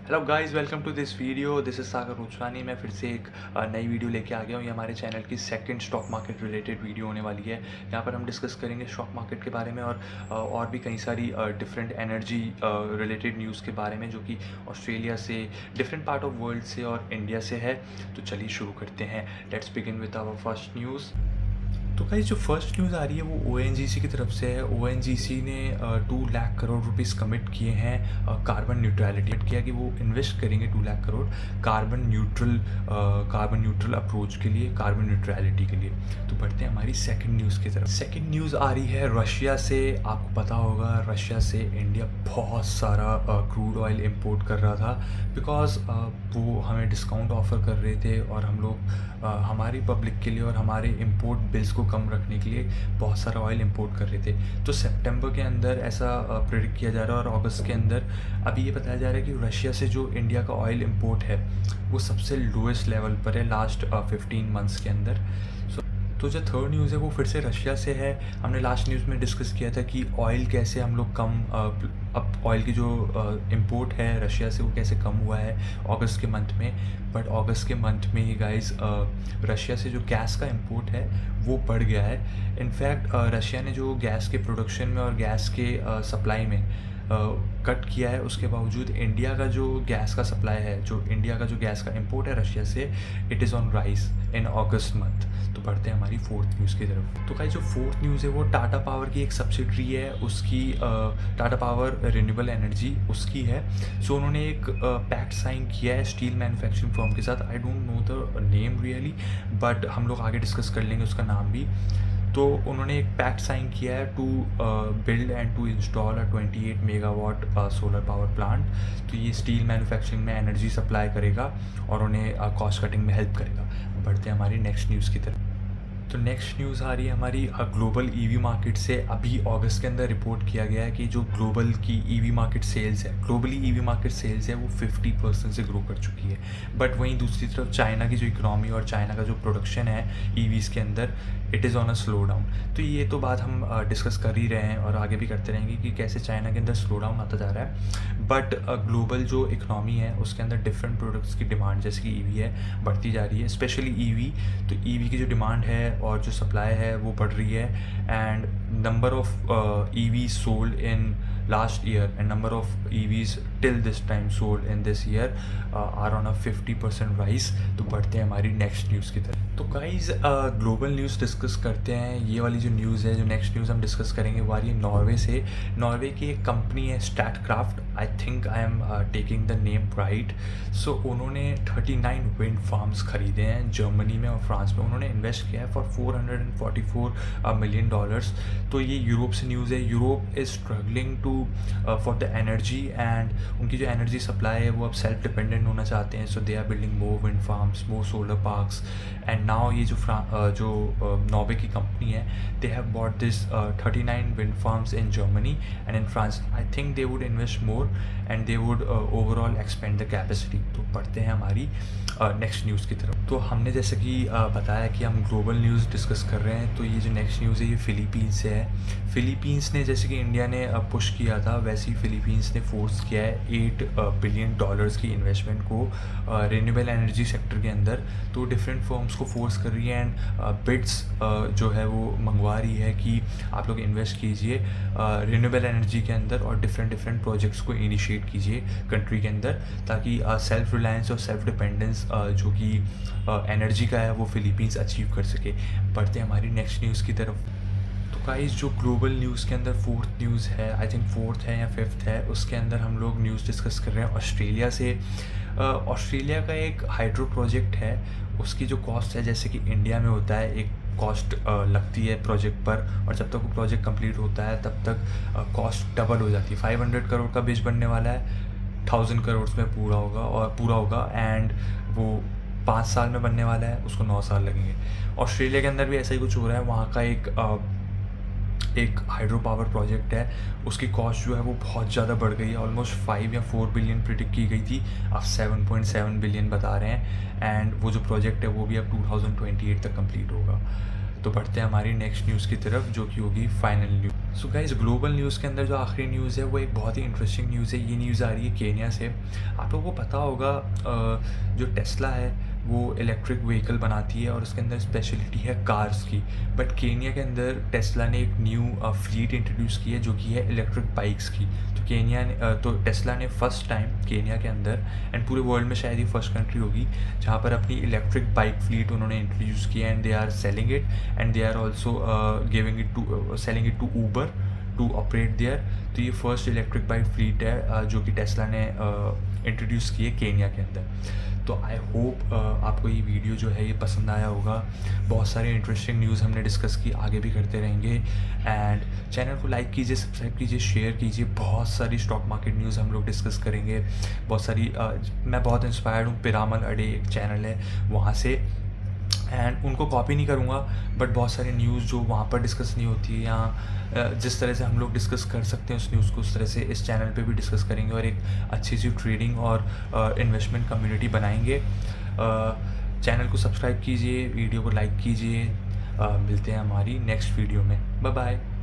Hello guys, welcome to this video. This is Sagar Ruchrani. मैं फिर से एक नई वीडियो लेके आ गया हूँ। ये हमारे चैनल की second stock market related video होने वाली है। यहाँ पर हम डिस्कस करेंगे स्टॉक मार्केट के बारे में और भी कई सारी डिफरेंट एनर्जी रिलेटेड न्यूज़ के बारे में, जो कि ऑस्ट्रेलिया से, डिफरेंट पार्ट ऑफ वर्ल्ड से और इंडिया से है। तो चलिए शुरू करते हैं। Let's begin with our first news. तो गाइस, जो फर्स्ट न्यूज़ आ रही है वो ONGC की तरफ से है। ONGC ने 2 लाख करोड़ रुपीस कमिट किए हैं कार्बन न्यूट्रलिटी किया कि वो इन्वेस्ट करेंगे 2 lakh crore carbon neutral approach के लिए, कार्बन न्यूट्रलिटी के लिए। तो बढ़ते हैं हमारी सेकंड न्यूज़ की तरफ। सेकंड न्यूज़ आ रही है रशिया से। आपको पता होगा रशिया से इंडिया बहुत सारा क्रूड ऑयल इम्पोर्ट कर रहा था, बिकॉज वो हमें डिस्काउंट ऑफ़र कर रहे थे और हम लोग हमारी पब्लिक के लिए और हमारे इम्पोर्ट बिल्स को कम रखने के लिए बहुत सारा ऑयल इंपोर्ट कर रहे थे। तो सितंबर के अंदर ऐसा प्रेडिक्ट किया जा रहा है और अगस्त के अंदर अभी ये बताया जा रहा है कि रशिया से जो इंडिया का ऑयल इंपोर्ट है वो सबसे लोएस्ट लेवल पर है लास्ट 15 मंथ्स के अंदर। तो जो थर्ड न्यूज़ है वो फिर से रशिया से है। हमने लास्ट न्यूज़ में डिस्कस किया था कि ऑयल कैसे हम लोग कम, अब ऑयल की जो इंपोर्ट है रशिया से वो कैसे कम हुआ है अगस्त के मंथ में। बट अगस्त के मंथ में ही गाइस रशिया से जो गैस का इंपोर्ट है वो बढ़ गया है। इनफैक्ट रशिया ने जो गैस के प्रोडक्शन में और गैस के सप्लाई में कट किया है, उसके बावजूद इंडिया का जो गैस का सप्लाई है, जो इंडिया का जो गैस का इंपोर्ट है रशिया से, it is on rise in August month. तो बढ़ते हैं हमारी फोर्थ न्यूज़ की तरफ। तो भाई जो फोर्थ न्यूज़ है वो टाटा पावर की एक सब्सिडरी है, उसकी टाटा पावर रिन्यूएबल एनर्जी उसकी है। सो उन्होंने एक पैक्ट साइन किया है स्टील मैन्युफैक्चरिंग फर्म के साथ। I don't know the name really, but हम लोग आगे डिस्कस कर लेंगे उसका नाम भी। तो उन्होंने एक पैक्ट साइन किया है to build and to install 28 megawatt solar power plant. तो ये स्टील मैन्युफैक्चरिंग में एनर्जी सप्लाई करेगा और उन्हें कॉस्ट कटिंग में हेल्प करेगा। बढ़ते हैं हमारी नेक्स्ट न्यूज़ की तरफ। तो नेक्स्ट न्यूज़ आ रही है हमारी ग्लोबल ईवी मार्केट से। अभी अगस्त के अंदर रिपोर्ट किया गया है कि जो ग्लोबल की ईवी मार्केट सेल्स है, ग्लोबली ईवी मार्केट सेल्स है वो 50% से ग्रो कर चुकी है। बट वहीं दूसरी तरफ चाइना की जो इकोनॉमी और चाइना का जो प्रोडक्शन है ईवीज़ के अंदर, it is on a slow down. तो ये तो बात हम डिस्कस कर ही रहे हैं और आगे भी करते रहेंगे कि कैसे चाइना के अंदर स्लो डाउन आता जा रहा है। बट ग्लोबल जो इकोनॉमी है उसके अंदर डिफरेंट प्रोडक्ट्स की डिमांड, जैसे कि ईवी है, बढ़ती जा रही है, स्पेशली ईवी। तो ईवी की जो डिमांड है और जो सप्लाई है वो बढ़ रही है। And number of EV sold in last year and number of EVs till this time sold in this year are on a 50% rise. तो बढ़ते हैं हमारी नेक्स्ट न्यूज़ की तरफ। तो गाइज ग्लोबल न्यूज़ डिस्कस करते हैं। ये वाली जो न्यूज़ है, जो नेक्स्ट न्यूज़ हम डिस्कस करेंगे वो आ रही है नॉर्वे से। नॉर्वे की एक कंपनी है Statkraft, I think I am taking the name right. So उन्होंने 39 विंड फार्म्स खरीदे हैं जर्मनी में और फ्रांस में। उन्होंने इन्वेस्ट किया है फॉर $444 मिलियन। तो ये यूरोप से न्यूज़ है। Europe is struggling to for the energy, and उनकी जो एनर्जी सप्लाई है वो अब सेल्फ डिपेंडेंट होना चाहते हैं। So they are building more wind farms, more solar parks. And now ये जो नॉर्वे की कंपनी है, they have bought this 39 wind farms in Germany and in France. I think they would invest more and they would overall expand the capacity. तो पढ़ते हैं हमारी next news की तरफ। तो हमने जैसे कि बताया कि हम ग्लोबल न्यूज़ डिस्कस कर रहे हैं, तो ये जो नेक्स्ट न्यूज़ है ये फ़िलीपींस से है। फ़िलीपींस ने, जैसे कि इंडिया ने पुश किया था, वैसे ही फ़िलीपींस ने फोर्स किया है $8 बिलियन की इन्वेस्टमेंट को रिन्यूएबल एनर्जी सेक्टर के अंदर। तो डिफरेंट फर्म्स को फोर्स कर रही है एंड बिड्स जो है वो मंगवा रही है कि आप लोग इन्वेस्ट कीजिए रिन्यूएबल एनर्जी के अंदर और डिफरेंट प्रोजेक्ट्स को इनिशिएट कीजिए कंट्री के अंदर, ताकि सेल्फ रिलायंस और सेल्फ डिपेंडेंस जो कि एनर्जी का है वो फ़िलीपींस अचीव कर सके। बढ़ते हैं हमारी नेक्स्ट न्यूज़ की तरफ। तो गाइस, जो ग्लोबल न्यूज़ के अंदर फोर्थ न्यूज़ है, आई थिंक फोर्थ है या फिफ्थ है, उसके अंदर हम लोग न्यूज़ डिस्कस कर रहे हैं ऑस्ट्रेलिया से। ऑस्ट्रेलिया का एक हाइड्रो प्रोजेक्ट है, उसकी जो कॉस्ट है, जैसे कि इंडिया में होता है एक कॉस्ट लगती है प्रोजेक्ट पर, और जब तक वो प्रोजेक्ट कंप्लीट होता है तब तक कॉस्ट डबल हो जाती है। 500 करोड़ का बिज बनने वाला है, 1000 करोड़ में पूरा होगा एंड वो 5 साल में बनने वाला है, उसको 9 साल लगेंगे। ऑस्ट्रेलिया के अंदर भी ऐसा ही कुछ हो रहा है। वहाँ का एक हाइड्रो पावर प्रोजेक्ट है, उसकी कॉस्ट जो है वो बहुत ज़्यादा बढ़ गई है। ऑलमोस्ट 5 या 4 बिलियन प्रिडिक्ट की गई थी, अब 7.7 बिलियन बता रहे हैं। एंड वो जो प्रोजेक्ट है वो भी अब 2028 तक कंप्लीट होगा। तो बढ़ते हैं हमारी नेक्स्ट न्यूज़ की तरफ, जो कि होगी final news. So guys, global news के अंदर जो आखिरी न्यूज़ है वो एक बहुत ही इंटरेस्टिंग न्यूज़ है। ये न्यूज़ आ रही है केन्या से। आप लोगों को पता होगा जो टेस्ला है वो इलेक्ट्रिक व्हीकल बनाती है और उसके अंदर स्पेशलिटी है कार्स की। बट केन्या के अंदर टेस्ला ने एक न्यू फ्लीट इंट्रोड्यूस की है जो कि है इलेक्ट्रिक बाइक्स की। तो केन्या ने तो टेस्ला ने फर्स्ट टाइम केन्या के अंदर एंड पूरे वर्ल्ड में शायद ये फर्स्ट कंट्री होगी जहाँ पर अपनी इलेक्ट्रिक बाइक फ्लीट उन्होंने इंट्रोड्यूस किया and they are selling it and they are also giving it to selling it to Uber to operate there. तो ये फर्स्ट इलेक्ट्रिक बाइक फ्लीट है जो कि टेस्ला ने इंट्रोड्यूस की है केन्या के अंदर। तो आई होप आपको ये वीडियो जो है ये पसंद आया होगा। बहुत सारे इंटरेस्टिंग न्यूज़ हमने डिस्कस की, आगे भी करते रहेंगे। एंड चैनल को लाइक कीजिए, सब्सक्राइब कीजिए, शेयर कीजिए। बहुत सारी स्टॉक मार्केट न्यूज़ हम लोग डिस्कस करेंगे। बहुत सारी मैं बहुत इंस्पायर्ड हूँ, पिरामल अडे एक चैनल है वहाँ से, एंड उनको कॉपी नहीं करूँगा बट बहुत सारी न्यूज़ जो वहाँ पर डिस्कस नहीं होती है यहाँ जिस तरह से हम लोग डिस्कस कर सकते हैं उस न्यूज़ को, उस तरह से इस चैनल पे भी डिस्कस करेंगे और एक अच्छी सी ट्रेडिंग और इन्वेस्टमेंट कम्युनिटी बनाएंगे। चैनल को सब्सक्राइब कीजिए, वीडियो को लाइक कीजिए। मिलते हैं हमारी नेक्स्ट वीडियो में। Bye bye.